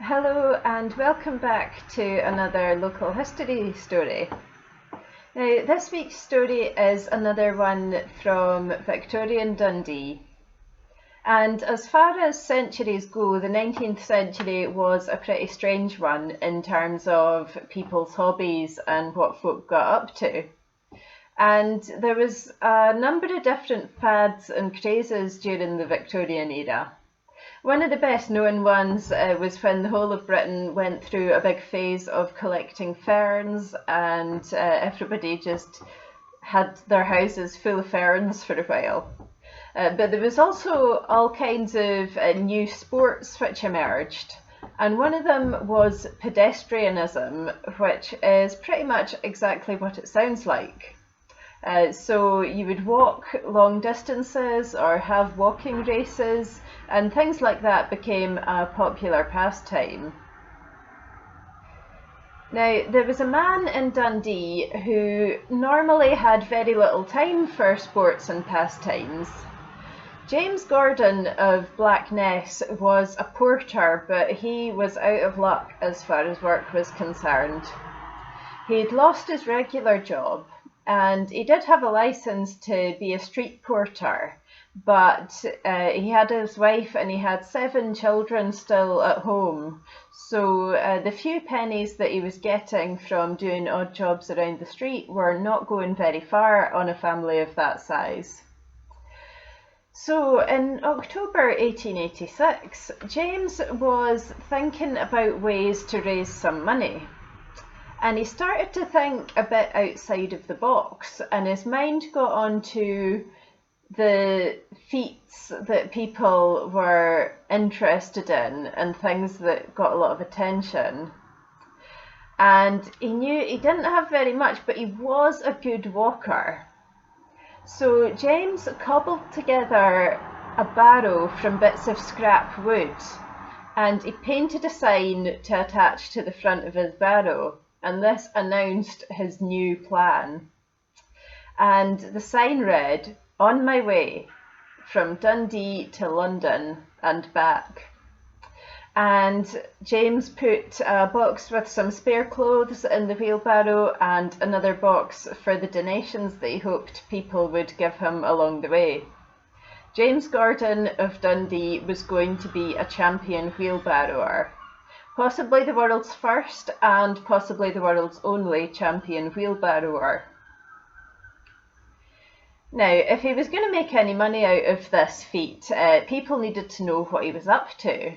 Hello and welcome back to another local history story. Now, this week's story is another one from Victorian Dundee. And as far as centuries go, the 19th century was a pretty strange one in terms of people's hobbies and what folk got up to. And there was a number of different fads and crazes during the Victorian era. One of the best known ones was when the whole of Britain went through a big phase of collecting ferns, and everybody just had their houses full of ferns for a while. But there was also all kinds of new sports which emerged, and one of them was pedestrianism, which is pretty much exactly what it sounds like. So you would walk long distances or have walking races, and things like that became a popular pastime. Now, there was a man in Dundee who normally had very little time for sports and pastimes. James Gordon of Blackness was a porter, but he was out of luck as far as work was concerned. He'd lost his regular job, and he did have a licence to be a street porter, but he had his wife and he had 7 children still at home. So the few pennies that he was getting from doing odd jobs around the street were not going very far on a family of that size. So in October 1886, James was thinking about ways to raise some money. And he started to think a bit outside of the box, and his mind got on to the feats that people were interested in and things that got a lot of attention. And he knew he didn't have very much, but he was a good walker. So James cobbled together a barrow from bits of scrap wood, and he painted a sign to attach to the front of his barrow. And this announced his new plan. And the sign read, "On my way, from Dundee to London and back." And James put a box with some spare clothes in the wheelbarrow and another box for the donations that he hoped people would give him along the way. James Gordon of Dundee was going to be a champion wheelbarrower. Possibly the world's first and possibly the world's only champion wheelbarrower. Now, if he was going to make any money out of this feat, people needed to know what he was up to.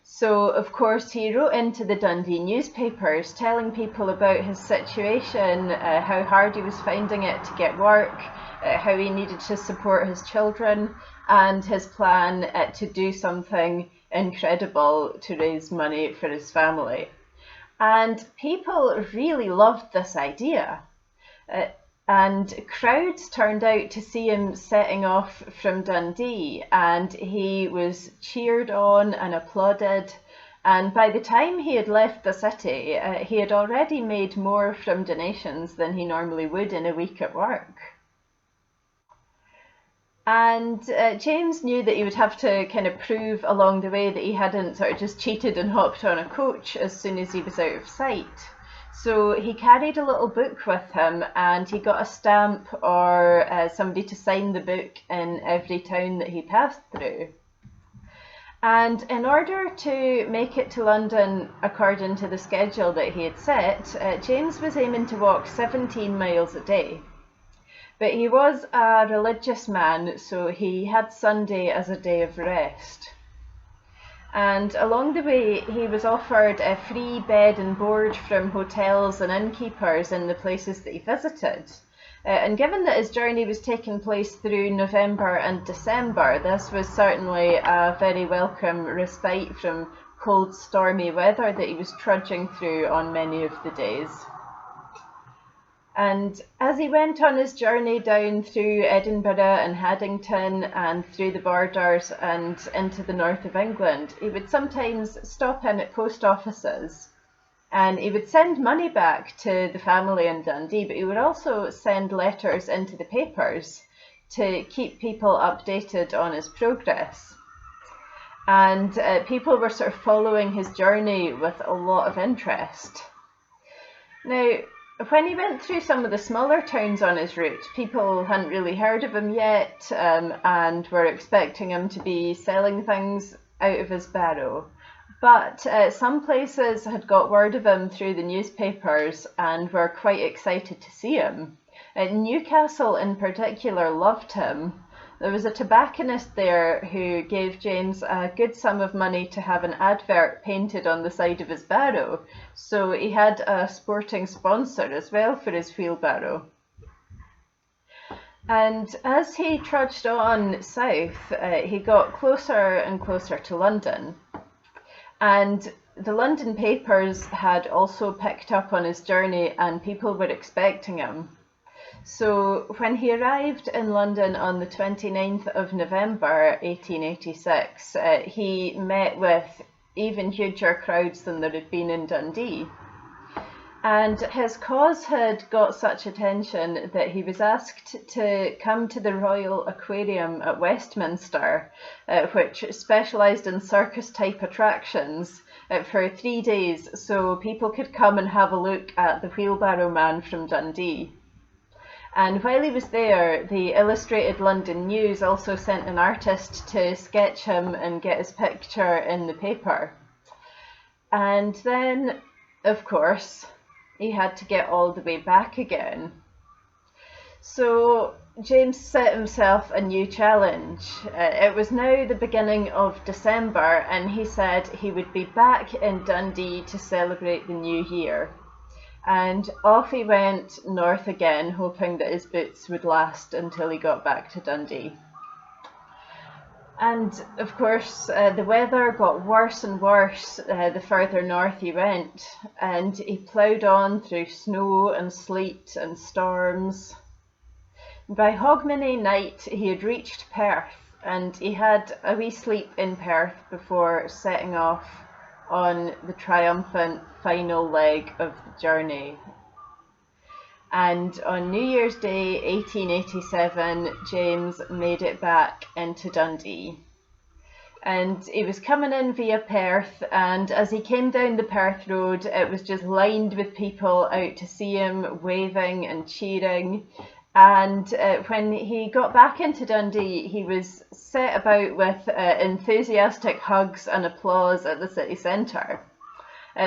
So, of course, he wrote into the Dundee newspapers telling people about his situation, how hard he was finding it to get work, how he needed to support his children, and his plan to do something incredible to raise money for his family. And people really loved this idea. And crowds turned out to see him setting off from Dundee, and he was cheered on and applauded. And by the time he had left the city, he had already made more from donations than he normally would in a week at work. And James knew that he would have to kind of prove along the way that he hadn't sort of just cheated and hopped on a coach as soon as he was out of sight. So he carried a little book with him, and he got a stamp or somebody to sign the book in every town that he passed through. And in order to make it to London according to the schedule that he had set, James was aiming to walk 17 miles a day. But he was a religious man, so he had Sunday as a day of rest. And along the way, he was offered a free bed and board from hotels and innkeepers in the places that he visited. And given that his journey was taking place through November and December, this was certainly a very welcome respite from cold, stormy weather that he was trudging through on many of the days. And as he went on his journey down through Edinburgh and Haddington and through the borders and into the north of England, he would sometimes stop in at post offices, and he would send money back to the family in Dundee, but he would also send letters into the papers to keep people updated on his progress. and people were sort of following his journey with a lot of interest. Now, when he went through some of the smaller towns on his route, people hadn't really heard of him yet, and were expecting him to be selling things out of his barrow. But some places had got word of him through the newspapers and were quite excited to see him. Newcastle in particular loved him. There was a tobacconist there who gave James a good sum of money to have an advert painted on the side of his barrow, so he had a sporting sponsor as well for his wheelbarrow. And as he trudged on south, he got closer and closer to London. And the London papers had also picked up on his journey, and people were expecting him. So when he arrived in London on the 29th of November 1886, he met with even huger crowds than there had been in Dundee. And his cause had got such attention that he was asked to come to the Royal Aquarium at Westminster, which specialised in circus-type attractions, for 3 days, so people could come and have a look at the Wheelbarrow Man from Dundee. And while he was there, the Illustrated London News also sent an artist to sketch him and get his picture in the paper. And then, of course, he had to get all the way back again. So James set himself a new challenge. It was now the beginning of December, and he said he would be back in Dundee to celebrate the new year. And off he went north again, hoping that his boots would last until he got back to Dundee. And of course, the weather got worse and worse the further north he went, and he ploughed on through snow and sleet and storms. By Hogmanay night, he had reached Perth, and he had a wee sleep in Perth before setting off on the triumphant final leg of the journey. And on New Year's Day 1887, James made it back into Dundee. And he was coming in via Perth, and as he came down the Perth road, it was just lined with people out to see him, waving and cheering. And when he got back into Dundee, he was set about with enthusiastic hugs and applause at the city centre.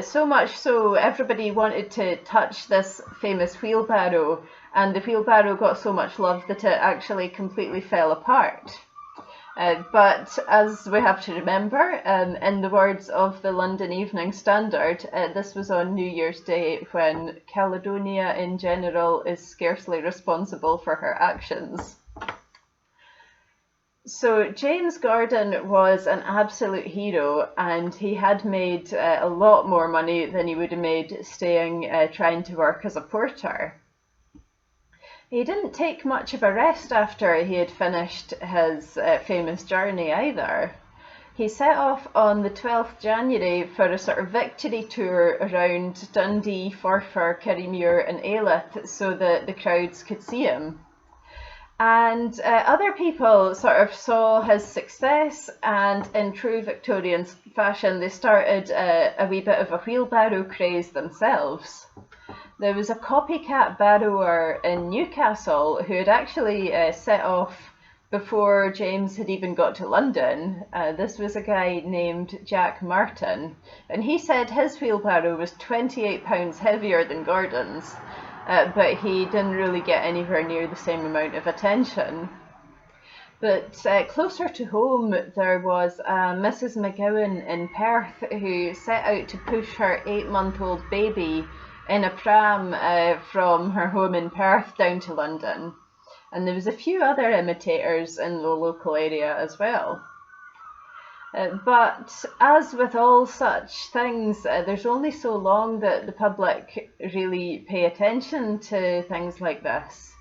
So much so, everybody wanted to touch this famous wheelbarrow, and the wheelbarrow got so much love that it actually completely fell apart. But as we have to remember, in the words of the London Evening Standard, this was on New Year's Day, when Caledonia in general is scarcely responsible for her actions. So James Gordon was an absolute hero, and he had made a lot more money than he would have made staying trying to work as a porter. He didn't take much of a rest after he had finished his famous journey either. He set off on the 12th January for a sort of victory tour around Dundee, Forfar, Kirriemuir and Alyth so that the crowds could see him. And other people sort of saw his success, and in true Victorian fashion, they started a wee bit of a wheelbarrow craze themselves. There was a copycat barrower in Newcastle who had actually set off before James had even got to London. This was a guy named Jack Martin, and he said his wheelbarrow was 28 pounds heavier than Gordon's, but he didn't really get anywhere near the same amount of attention. But closer to home, there was Mrs. McGowan in Perth who set out to push her 8-month-old baby in a pram from her home in Perth down to London. And there was a few other imitators in the local area as well. But as with all such things, there's only so long that the public really pay attention to things like this.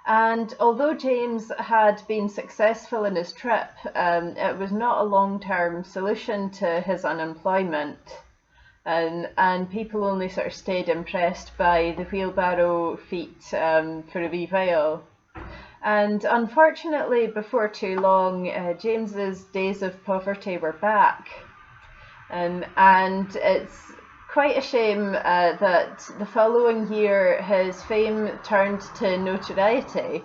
And although James had been successful in his trip, it was not a long-term solution to his unemployment. And people only sort of stayed impressed by the wheelbarrow feat for a wee while. And unfortunately, before too long, James's days of poverty were back. And it's quite a shame that the following year his fame turned to notoriety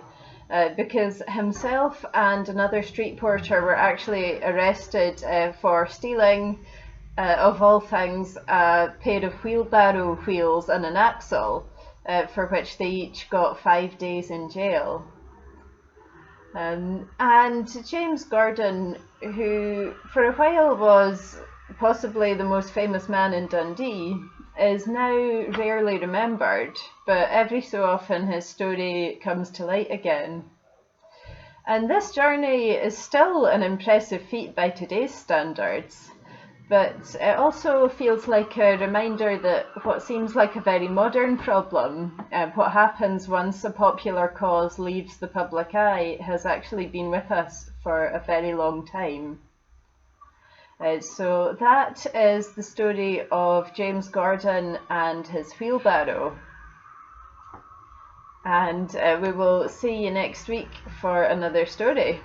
because himself and another street porter were actually arrested for stealing, of all things, a pair of wheelbarrow wheels and an axle, for which they each got 5 days in jail. And James Gordon, who for a while was possibly the most famous man in Dundee, is now rarely remembered, but every so often his story comes to light again. And this journey is still an impressive feat by today's standards, but it also feels like a reminder that what seems like a very modern problem, what happens once a popular cause leaves the public eye, has actually been with us for a very long time. So that is the story of James Gordon and his wheelbarrow. And we will see you next week for another story.